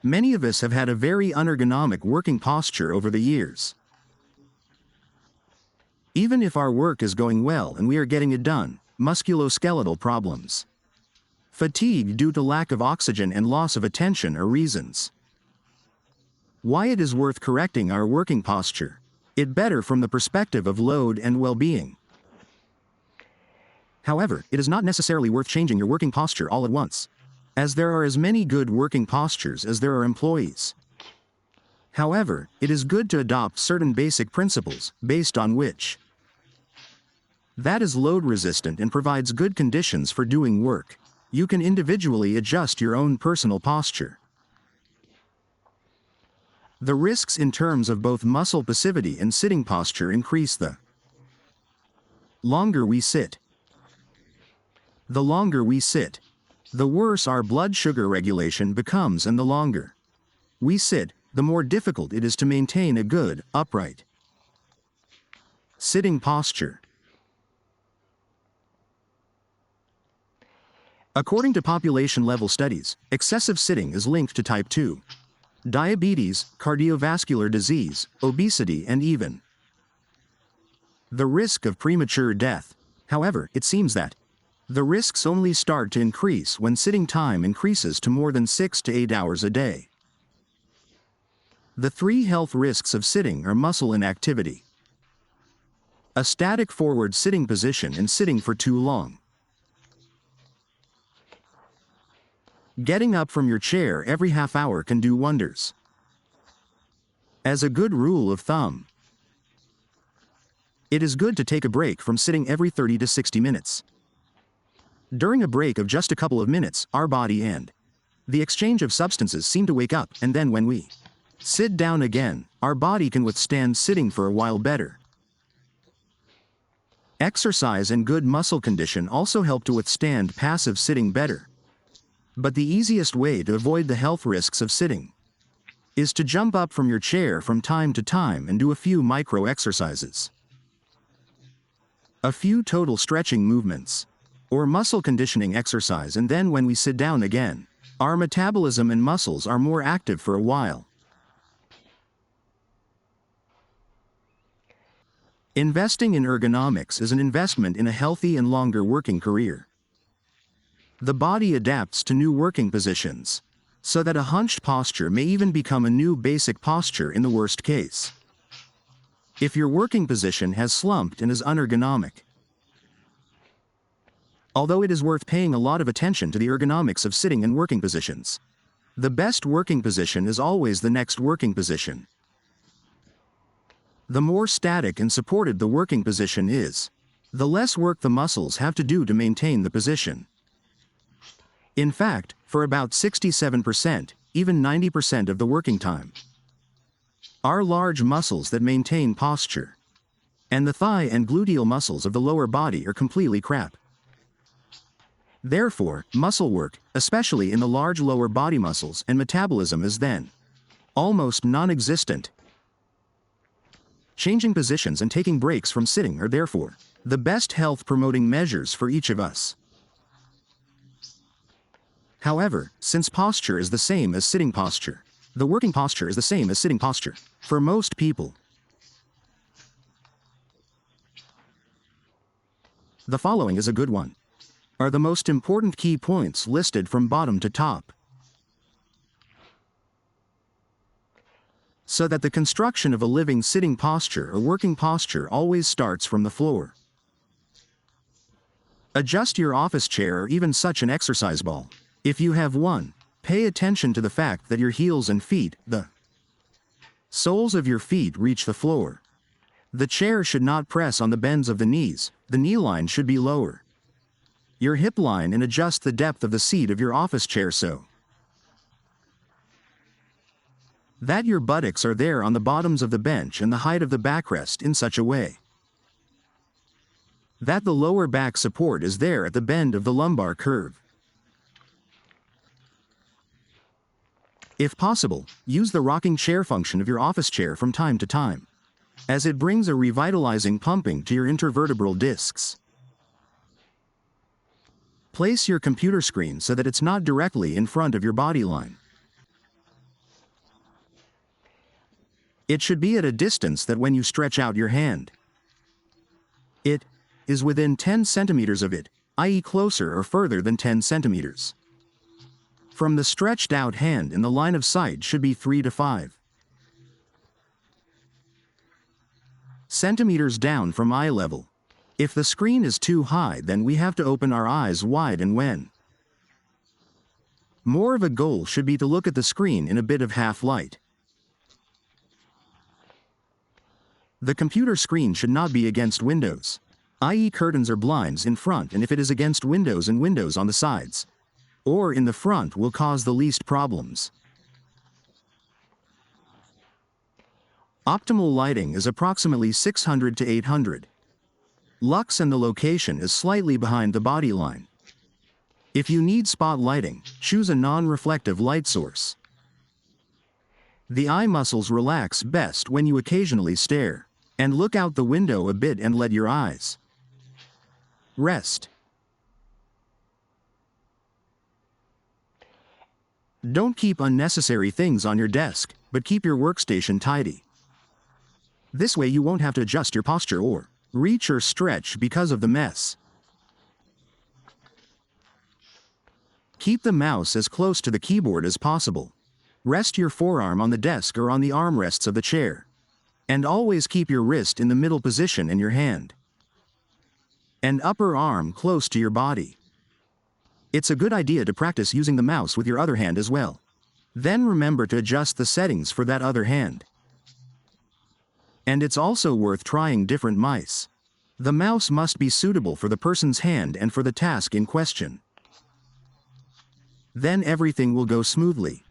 Many of us have had a very unergonomic working posture over the years. Even if our work is going well and we are getting it done, musculoskeletal problems, fatigue due to lack of oxygen and loss of attention are reasons why it is worth correcting our working posture. It better from the perspective of load and well-being. However, it is not necessarily worth changing your working posture all at once, as there are as many good working postures as there are employees. However, it is good to adopt certain basic principles, based on which that is load resistant and provides good conditions for doing work. You can individually adjust your own personal posture. The risks in terms of both muscle passivity and sitting posture increase the longer we sit. The longer we sit, the worse our blood sugar regulation becomes, and the longer we sit, the more difficult it is to maintain a good, upright sitting posture. According to population-level studies, excessive sitting is linked to type 2 diabetes, cardiovascular disease, obesity, and even the risk of premature death. However, it seems that the risks only start to increase when sitting time increases to more than 6 to 8 hours a day. The 3 health risks of sitting are muscle inactivity, a static forward sitting position, and sitting for too long. Getting up from your chair every half hour can do wonders. As a good rule of thumb, it is good to take a break from sitting every 30 to 60 minutes. During a break of just a couple of minutes, our body and the exchange of substances seem to wake up, and then when we sit down again, our body can withstand sitting for a while better. Exercise and good muscle condition also help to withstand passive sitting better. But the easiest way to avoid the health risks of sitting is to jump up from your chair from time to time and do a few micro exercises. A few total stretching movements, or muscle conditioning exercise, and then when we sit down again, our metabolism and muscles are more active for a while. Investing in ergonomics is an investment in a healthy and longer working career. The body adapts to new working positions, so that a hunched posture may even become a new basic posture in the worst case, if your working position has slumped and is unergonomic. Although it is worth paying a lot of attention to the ergonomics of sitting and working positions, the best working position is always the next working position. The more static and supported the working position is, the less work the muscles have to do to maintain the position. In fact, for about 67%, even 90% of the working time, our large muscles that maintain posture, and the thigh and gluteal muscles of the lower body are completely crap. Therefore, muscle work, especially in the large lower body muscles and metabolism, is then almost non-existent. Changing positions and taking breaks from sitting are therefore the best health-promoting measures for each of us. However, since posture is the same as sitting posture, the working posture is the same as sitting posture for most people. The following is a good one. Are the most important key points listed from bottom to top, so that the construction of a living sitting posture or working posture always starts from the floor. Adjust your office chair or even such an exercise ball, if you have one. Pay attention to the fact that your heels and feet, the soles of your feet, reach the floor. The chair should not press on the bends of the knees, the knee line should be lower. Your hip line, and adjust the depth of the seat of your office chair so that your buttocks are there on the bottoms of the bench, and the height of the backrest in such a way that the lower back support is there at the bend of the lumbar curve. If possible, use the rocking chair function of your office chair from time to time, as it brings a revitalizing pumping to your intervertebral discs. Place your computer screen so that it's not directly in front of your body line. It should be at a distance that when you stretch out your hand, it is within 10 centimeters of it, i.e. closer or further than 10 centimeters. From the stretched out hand in the line of sight should be 3 to 5 centimeters down from eye level. If the screen is too high, then we have to open our eyes wide, and when more of a goal should be to look at the screen in a bit of half light. The computer screen should not be against windows, i.e. curtains or blinds in front, and if it is against windows and windows on the sides or in the front will cause the least problems. Optimal lighting is approximately 600 to 800 lux, and the location is slightly behind the body line. If you need spot lighting, choose a non-reflective light source. The eye muscles relax best when you occasionally stare and look out the window a bit and let your eyes rest. Don't keep unnecessary things on your desk, but keep your workstation tidy. This way you won't have to adjust your posture or reach or stretch because of the mess. Keep the mouse as close to the keyboard as possible. Rest your forearm on the desk or on the armrests of the chair. And always keep your wrist in the middle position and your hand and upper arm close to your body. It's a good idea to practice using the mouse with your other hand as well. Then remember to adjust the settings for that other hand. And it's also worth trying different mice. The mouse must be suitable for the person's hand and for the task in question. Then everything will go smoothly.